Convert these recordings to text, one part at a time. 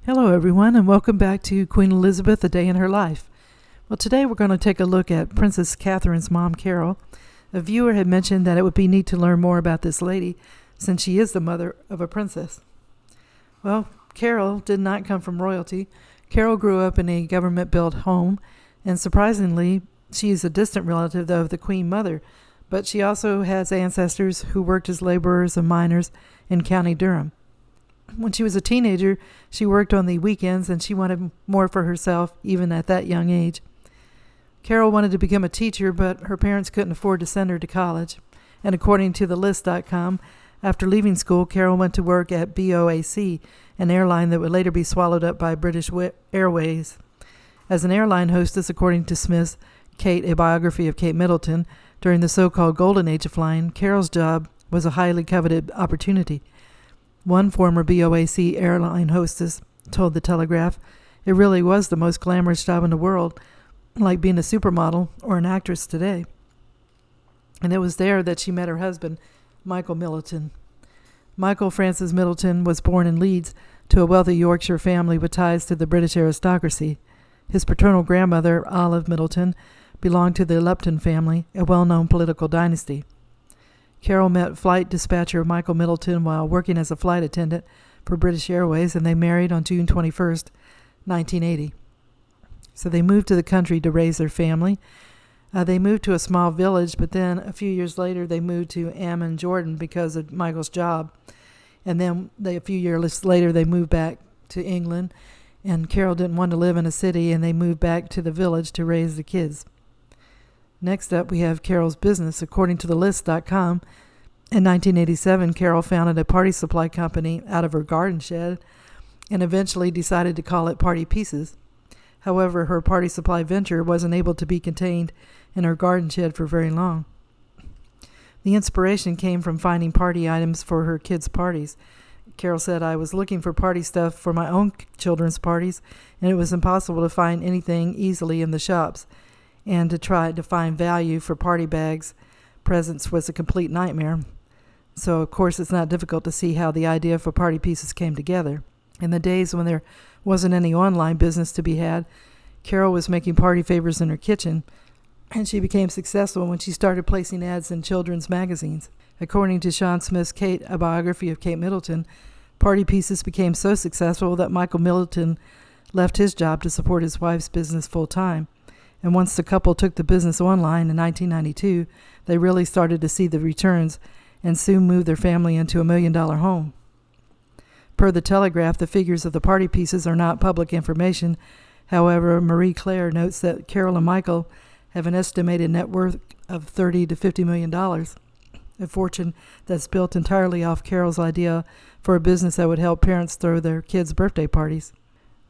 Hello everyone, and welcome back to Queen Elizabeth, A Day in Her Life. Well, today we're going to take a look at Princess Catherine's mom, Carole. A viewer had mentioned that it would be neat to learn more about this lady, since she is the mother of a princess. Well, Carole did not come from royalty. Carole grew up in a government-built home, and surprisingly, she is a distant relative of the Queen Mother, but she also has ancestors who worked as laborers and miners in County Durham. When she was a teenager, she worked on the weekends, and she wanted more for herself, even at that young age. Carole wanted to become a teacher, but her parents couldn't afford to send her to college. And according to thelist.com, after leaving school, Carole went to work at BOAC, an airline that would later be swallowed up by British Airways. As an airline hostess, according to Smith's Kate, a biography of Kate Middleton, during the so-called golden age of flying, Carole's job was a highly coveted opportunity. One former BOAC airline hostess told The Telegraph it really was the most glamorous job in the world, like being a supermodel or an actress today. And it was there that she met her husband, Michael Middleton. Michael Francis Middleton was born in Leeds to a wealthy Yorkshire family with ties to the British aristocracy. His paternal grandmother, Olive Middleton, belonged to the Lupton family, a well-known political dynasty. Carole met flight dispatcher Michael Middleton while working as a flight attendant for British Airways, and they married on June 21st, 1980. So they moved to the country to raise their family. They moved to a small village, but then a few years later they moved to Amman, Jordan because of Michael's job. And then a few years later they moved back to England, and Carole didn't want to live in a city, and they moved back to the village to raise the kids. Next up, we have Carole's business. According to thelist.com, in 1987, Carole founded a party supply company out of her garden shed and eventually decided to call it Party Pieces. However, her party supply venture wasn't able to be contained in her garden shed for very long. The inspiration came from finding party items for her kids' parties. Carole said, "I was looking for party stuff for my own children's parties, and it was impossible to find anything easily in the shops. And to try to find value for party bags presents was a complete nightmare. So, of course, it's not difficult to see how the idea for Party Pieces came together. In the days when there wasn't any online business to be had, Carole was making party favors in her kitchen, and she became successful when she started placing ads in children's magazines. According to Sean Smith's Kate, a biography of Kate Middleton, Party Pieces became so successful that Michael Middleton left his job to support his wife's business full-time. And once the couple took the business online in 1992, they really started to see the returns and soon moved their family into $1 million home. Per the Telegraph, the figures of the Party Pieces are not public information. However, Marie Claire notes that Carole and Michael have an estimated net worth of $30 to $50 million, a fortune that's built entirely off Carole's idea for a business that would help parents throw their kids' birthday parties.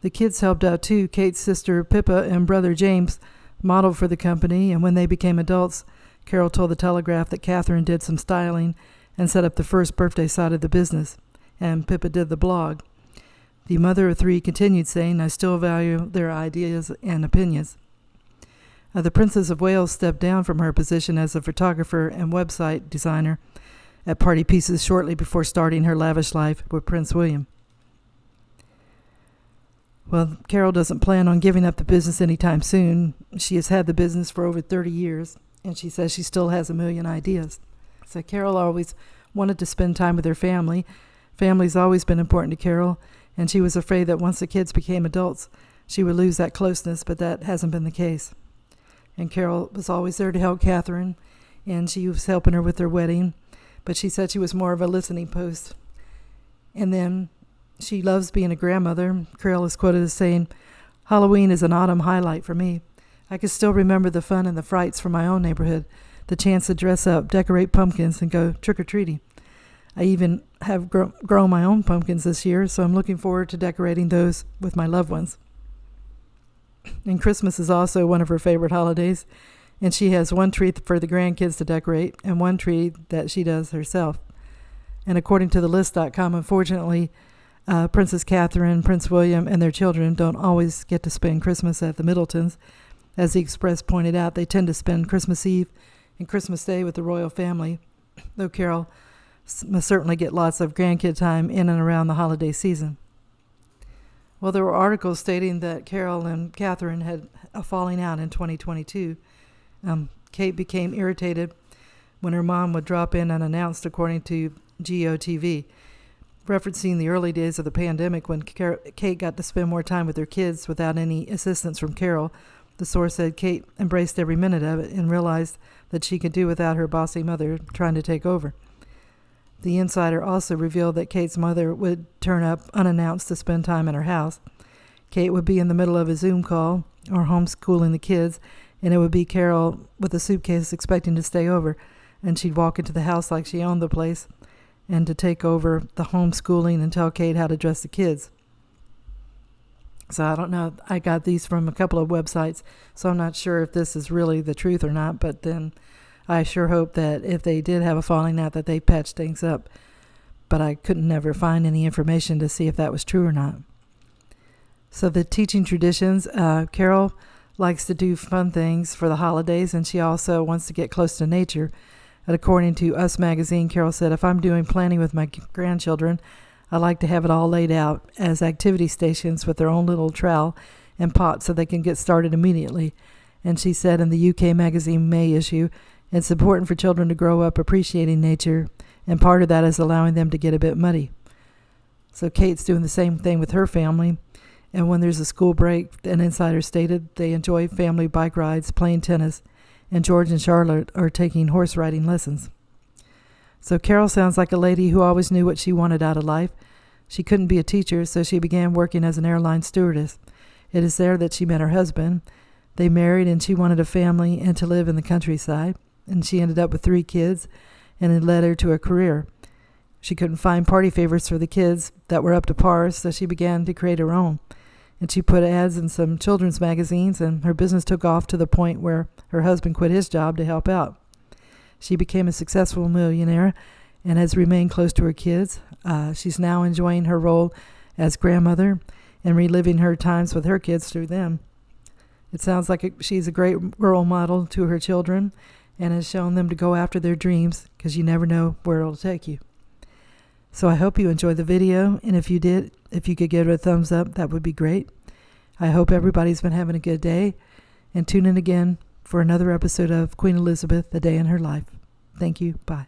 The kids helped out too. Kate's sister Pippa and brother James modeled for the company, and when they became adults, Carole told the Telegraph that Catherine did some styling and set up the first birthday side of the business, and Pippa did the blog. The mother of three continued saying, "I still value their ideas and opinions." The Princess of Wales stepped down from her position as a photographer and website designer at Party Pieces shortly before starting her lavish life with Prince William. Well, Carole doesn't plan on giving up the business anytime soon. She has had the business for over 30 years, and she says she still has a million ideas. So Carole always wanted to spend time with her family. Family's always been important to Carole, and she was afraid that once the kids became adults, she would lose that closeness, but that hasn't been the case. And Carole was always there to help Catherine, and she was helping her with their wedding, but she said she was more of a listening post. And then she loves being a grandmother. Carole is quoted as saying, "Halloween is an autumn highlight for me. I can still remember the fun and the frights from my own neighborhood, the chance to dress up, decorate pumpkins, and go trick-or-treating. I even have grown my own pumpkins this year, so I'm looking forward to decorating those with my loved ones." And Christmas is also one of her favorite holidays, and she has one tree for the grandkids to decorate and one tree that she does herself. And according to thelist.com, unfortunately, Princess Catherine, Prince William, and their children don't always get to spend Christmas at the Middletons. As the Express pointed out, they tend to spend Christmas Eve and Christmas Day with the royal family, though Carole must certainly get lots of grandkid time in and around the holiday season. Well, there were articles stating that Carole and Catherine had a falling out in 2022. Kate became irritated when her mom would drop in unannounced, according to GOTV, referencing the early days of the pandemic when Kate got to spend more time with her kids without any assistance from Carole. The source said Kate embraced every minute of it and realized that she could do without her bossy mother trying to take over. The insider also revealed that Kate's mother would turn up unannounced to spend time in her house. Kate would be in the middle of a Zoom call or homeschooling the kids, and it would be Carole with a suitcase expecting to stay over, and she'd walk into the house like she owned the place and to take over the homeschooling and tell Kate how to dress the kids. So I don't know. I got these from a couple of websites, so I'm not sure if this is really the truth or not, but then I sure hope that if they did have a falling out that they patched things up. But I couldn't never find any information to see if that was true or not. So the teaching traditions, Carole likes to do fun things for the holidays, and she also wants to get close to nature. And according to Us Magazine, Carole said, if I'm doing planning with my grandchildren, I like to have it all laid out as activity stations with their own little trowel and pot so they can get started immediately. And she said in the UK Magazine May issue, it's important for children to grow up appreciating nature, and part of that is allowing them to get a bit muddy. So Kate's doing the same thing with her family, and when there's a school break, an insider stated they enjoy family bike rides, playing tennis, and George and Charlotte are taking horse riding lessons. So Carole sounds like a lady who always knew what she wanted out of life. She couldn't be a teacher, so she began working as an airline stewardess. It is there that she met her husband. They married, and she wanted a family and to live in the countryside. And she ended up with 3 kids, and it led her to a career. She couldn't find party favorites for the kids that were up to par, so she began to create her own. And she put ads in some children's magazines, and her business took off to the point where her husband quit his job to help out. She became a successful millionaire and has remained close to her kids. She's now enjoying her role as grandmother and reliving her times with her kids through them. It sounds like she's a great role model to her children and has shown them to go after their dreams, because you never know where it'll take you. So I hope you enjoyed the video, and if you did, if you could give it a thumbs up, that would be great. I hope everybody's been having a good day, and tune in again for another episode of Queen Elizabeth, A Day in Her Life. Thank you. Bye.